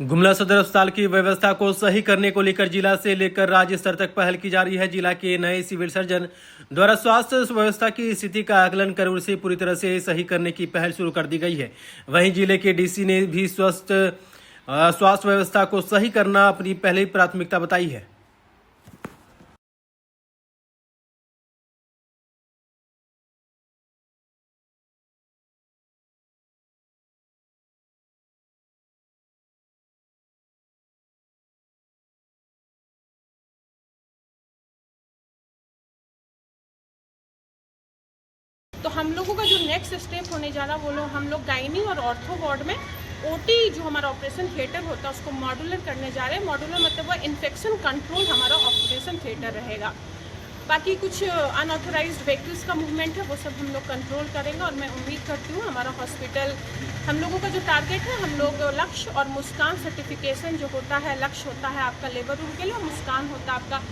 गुमला सदर अस्पताल की व्यवस्था को सही करने को लेकर जिला से लेकर राज्य स्तर तक पहल की जा रही है। जिला के नए सिविल सर्जन द्वारा स्वास्थ्य व्यवस्था की स्थिति का आकलन कर उसे पूरी तरह से सही करने की पहल शुरू कर दी गई है। वहीं जिले के डीसी ने भी स्वास्थ्य व्यवस्था को सही करना अपनी पहली प्राथमिकता बताई है। तो हम लोगों का जो नेक्स्ट स्टेप होने जा रहा वो लोग हम लोग गायनी और ऑर्थो वार्ड में ओटी जो हमारा ऑपरेशन थिएटर होता है उसको मॉड्यूलर करने जा रहे हैं। मॉड्यूलर मतलब वह इन्फेक्शन कंट्रोल हमारा ऑपरेशन थिएटर रहेगा। बाकी कुछ अनऑथराइज्ड व्हीकल्स का मूवमेंट है वो सब हम लोग कंट्रोल करेंगे और मैं उम्मीद करती हूँ हमारा हॉस्पिटल, हम लोगों का जो टारगेट है, हम लोग लक्ष्य और मुस्कान सर्टिफिकेशन जो होता है, लक्ष्य होता है आपका लेबर रूम के लिए और मुस्कान होता है आपका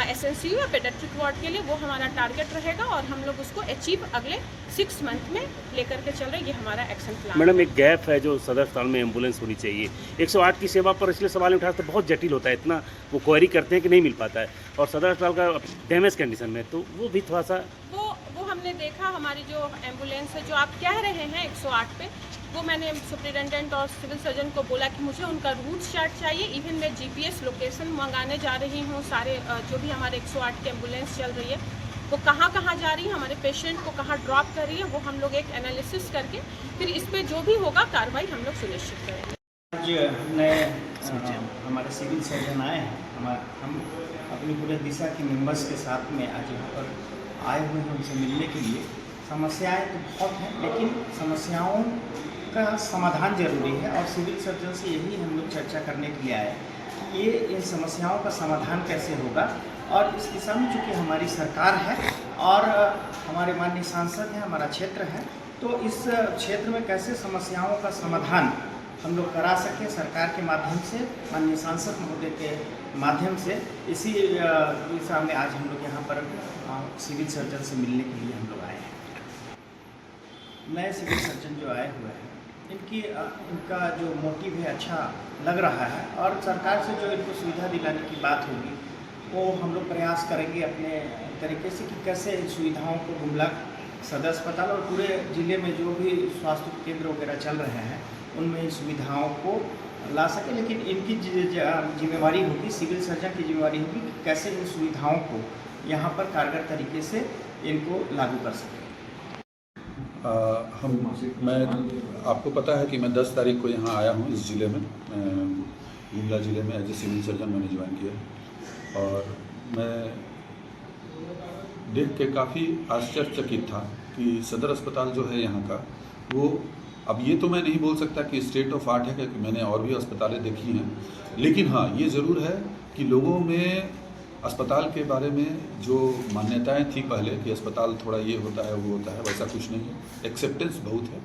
एसएनसीयू या पेडियाट्रिक वार्ड के लिए, वो हमारा टारगेट रहेगा और हम लोग उसको अचीव अगले 6 मंथ में लेकर के चल रहे हैं। ये हमारा एक्शन प्लान। मैडम, एक गैप है जो सदर अस्पताल में एम्बुलेंस होनी चाहिए। 108 की सेवा पर इसलिए सवाल उठाते बहुत जटिल होता है, इतना वो क्वेरी करते हैं कि नहीं मिल पाता है और सदर अस्पताल का डैमेज कंडीशन में, तो वो भी थोड़ा सा वो हमने देखा। हमारी जो एम्बुलेंस है जो आप कह रहे हैं 108 पे, वो मैंने सुपरिटेंडेंट और सिविल सर्जन को बोला कि मुझे उनका रूट चार्ट चाहिए। इवन मैं जीपीएस लोकेशन मंगाने जा रही हूँ। सारे जो भी हमारे 108 की एम्बुलेंस चल रही है वो कहाँ कहाँ जा रही है, हमारे पेशेंट को कहाँ ड्रॉप कर रही है, वो हम लोग एक एनालिसिस करके फिर इस पर जो भी होगा कार्रवाई हम लोग सुनिश्चित करेंगे। आज नए हमारे सिविल सर्जन आए हैं। हम अपनी पूरे दिशा के मेंबर्स के साथ में आज यहाँ पर आए हुए हैं उनसे मिलने के लिए। समस्याएं तो बहुत हैं, लेकिन समस्याओं का समाधान जरूरी है और सिविल सर्जन से यही हम लोग चर्चा करने के लिए आए कि ये इन समस्याओं का समाधान कैसे होगा। और इस दिशा में चूँकि हमारी सरकार है और हमारे माननीय सांसद हैं, हमारा क्षेत्र है, तो इस क्षेत्र में कैसे समस्याओं का समाधान हम लोग करा सकें सरकार के माध्यम से, माननीय सांसद महोदय के माध्यम से, इसी दिशा में आज हम लोग यहाँ पर सिविल सर्जन से मिलने के लिए हम लोग आए हैं। नए सिविल सर्जन जो आए हुए हैं इनका जो मोटिव है अच्छा लग रहा है और सरकार से जो इनको सुविधा दिलाने की बात होगी वो हम लोग प्रयास करेंगे अपने तरीके से कि कैसे इन सुविधाओं को गुमला सदर अस्पताल और पूरे ज़िले में जो भी स्वास्थ्य केंद्र वगैरह चल रहे हैं उनमें इन सुविधाओं को ला सके। लेकिन इनकी जिम्मेवारी होगी, सिविल सर्जन की जिम्मेवारी होगी कि कैसे इन सुविधाओं को यहाँ पर कारगर तरीके से इनको लागू कर सकें। मैं आपको पता है कि मैं 10 तारीख को यहाँ आया हूँ इस ज़िले में, गुमला ज़िले में एज ए सिविल सर्जन मैंने ज्वाइन किया और मैं देख के काफ़ी आश्चर्यचकित था कि सदर अस्पताल जो है यहाँ का, वो अब ये तो मैं नहीं बोल सकता कि स्टेट ऑफ आर्ट है क्योंकि मैंने और भी अस्पतालें देखी हैं, लेकिन हाँ ये ज़रूर है कि लोगों में अस्पताल के बारे में जो मान्यताएं थी पहले कि अस्पताल थोड़ा ये होता है वो होता है, वैसा कुछ नहीं है। एक्सेप्टेंस बहुत है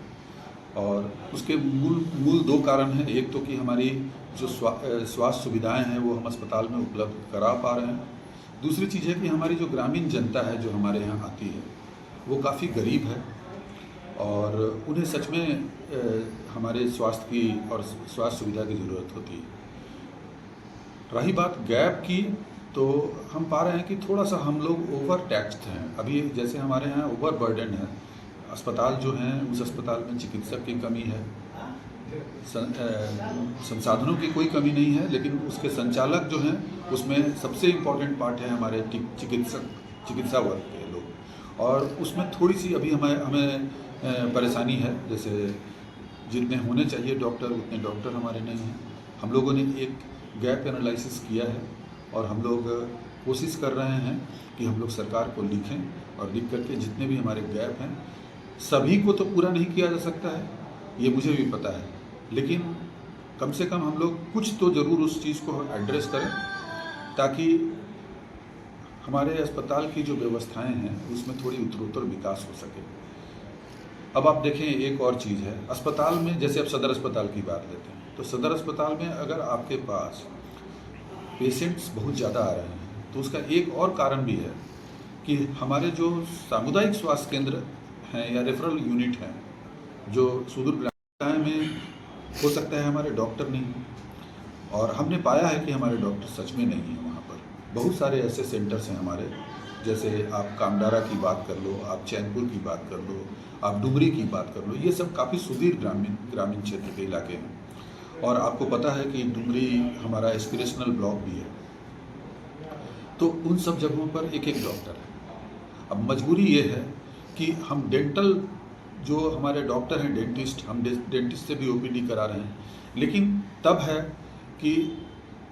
और उसके मूल 2 कारण हैं। एक तो कि हमारी जो स्वास्थ्य सुविधाएं हैं वो हम अस्पताल में उपलब्ध करा पा रहे हैं। दूसरी चीज़ है कि हमारी जो ग्रामीण जनता है जो हमारे यहाँ आती है वो काफ़ी गरीब है और उन्हें सच में हमारे स्वास्थ्य की और स्वास्थ्य सुविधा की ज़रूरत होती है। रही बात गैप की, तो हम पा रहे हैं कि थोड़ा सा हम लोग ओवर टैक्स्ड हैं। अभी जैसे हमारे यहाँ ओवर बर्डन है अस्पताल जो हैं, उस अस्पताल में चिकित्सक की कमी है, संसाधनों की कोई कमी नहीं है, लेकिन उसके संचालक जो हैं उसमें सबसे इम्पोर्टेंट पार्ट है हमारे चिकित्सा वर्ग के लोग, और उसमें थोड़ी सी अभी हमें परेशानी है। जैसे जितने होने चाहिए डॉक्टर उतने डॉक्टर हमारे नहीं हैं। हम लोगों ने एक गैप एनालिसिस किया है और हम लोग कोशिश कर रहे हैं कि हम लोग सरकार को लिखें और लिख करके जितने भी हमारे गैप हैं, सभी को तो पूरा नहीं किया जा सकता है, ये मुझे भी पता है, लेकिन कम से कम हम लोग कुछ तो ज़रूर उस चीज़ को एड्रेस करें ताकि हमारे अस्पताल की जो व्यवस्थाएं हैं उसमें थोड़ी उत्तरोत्तर विकास हो सके। अब आप देखें एक और चीज़ है अस्पताल में, जैसे अब सदर अस्पताल की बात लेते हैं, तो सदर अस्पताल में अगर आपके पास पेशेंट्स बहुत ज़्यादा आ रहे हैं तो उसका एक और कारण भी है कि हमारे जो सामुदायिक स्वास्थ्य केंद्र हैं या रेफरल यूनिट हैं जो सुदूर ग्रामीण में हो सकता है हमारे डॉक्टर नहीं, और हमने पाया है कि हमारे डॉक्टर सच में नहीं हैं वहाँ पर। बहुत सारे ऐसे सेंटर्स हैं हमारे, जैसे आप कामडारा की बात कर लो, आप चैनपुर की बात कर लो, आप डुमरी की बात कर लो, ये सब काफ़ी सुदूर ग्रामीण क्षेत्र के इलाके हैं। और आपको पता है कि डुमरी हमारा एस्पिरेशनल ब्लॉक भी है, तो उन सब जगहों पर एक एक डॉक्टर है। अब मजबूरी ये है कि हम डेंटल जो हमारे डॉक्टर हैं डेंटिस्ट, हम डेंटिस्ट से भी ओपीडी करा रहे हैं, लेकिन तब है कि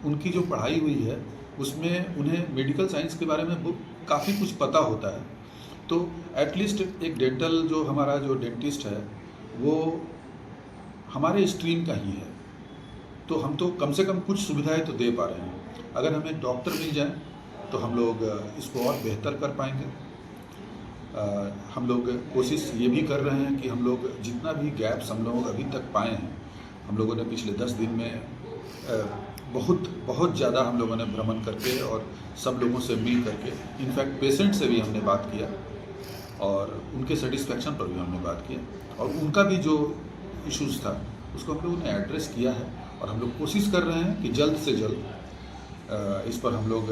उनकी जो पढ़ाई हुई है उसमें उन्हें मेडिकल साइंस के बारे में काफ़ी कुछ पता होता है। तो एटलीस्ट एक डेंटल जो हमारा जो डेंटिस्ट है वो हमारे स्ट्रीम का ही है, तो हम तो कम से कम कुछ सुविधाएं तो दे पा रहे हैं। अगर हमें डॉक्टर मिल जाए तो हम लोग इसको और बेहतर कर पाएंगे। हम लोग कोशिश ये भी कर रहे हैं कि हम लोग जितना भी गैप्स हम लोग अभी तक पाए हैं, हम लोगों ने पिछले 10 दिन में बहुत ज़्यादा हम लोगों ने भ्रमण करके और सब लोगों से मिल करके, इनफैक्ट पेशेंट से भी हमने बात किया और उनके सेटिस्फेक्शन पर भी हमने बात किया और उनका भी जो इश्यूज़ था उसको हम लोगों ने एड्रेस किया है। और हम लोग कोशिश कर रहे हैं कि जल्द से जल्द इस पर हम लोग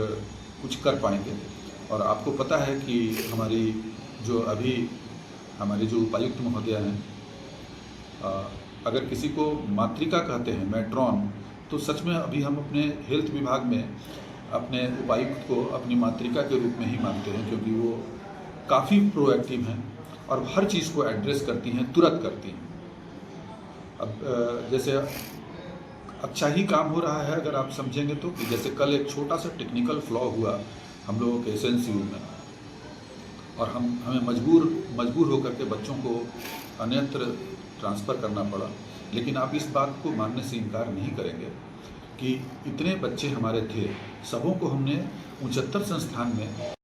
कुछ कर पाएंगे। और आपको पता है कि हमारी जो अभी हमारे जो उपायुक्त महोदय हैं, अगर किसी को मातृका कहते हैं मैट्रॉन, तो सच में अभी हम अपने हेल्थ विभाग में अपने उपायुक्त को अपनी मातृका के रूप में ही मानते हैं, क्योंकि वो काफ़ी प्रोएक्टिव हैं और हर चीज़ को एड्रेस करती हैं, तुरंत करती हैं। अब जैसे अच्छा ही काम हो रहा है अगर आप समझेंगे तो, कि जैसे कल एक छोटा सा टेक्निकल फ्लॉ हुआ हम लोगों के एसएनसीयू में और हमें मजबूर होकर के बच्चों को अन्यत्र ट्रांसफ़र करना पड़ा, लेकिन आप इस बात को मानने से इनकार नहीं करेंगे कि इतने बच्चे हमारे थे, सबों को हमने 69 संस्थान में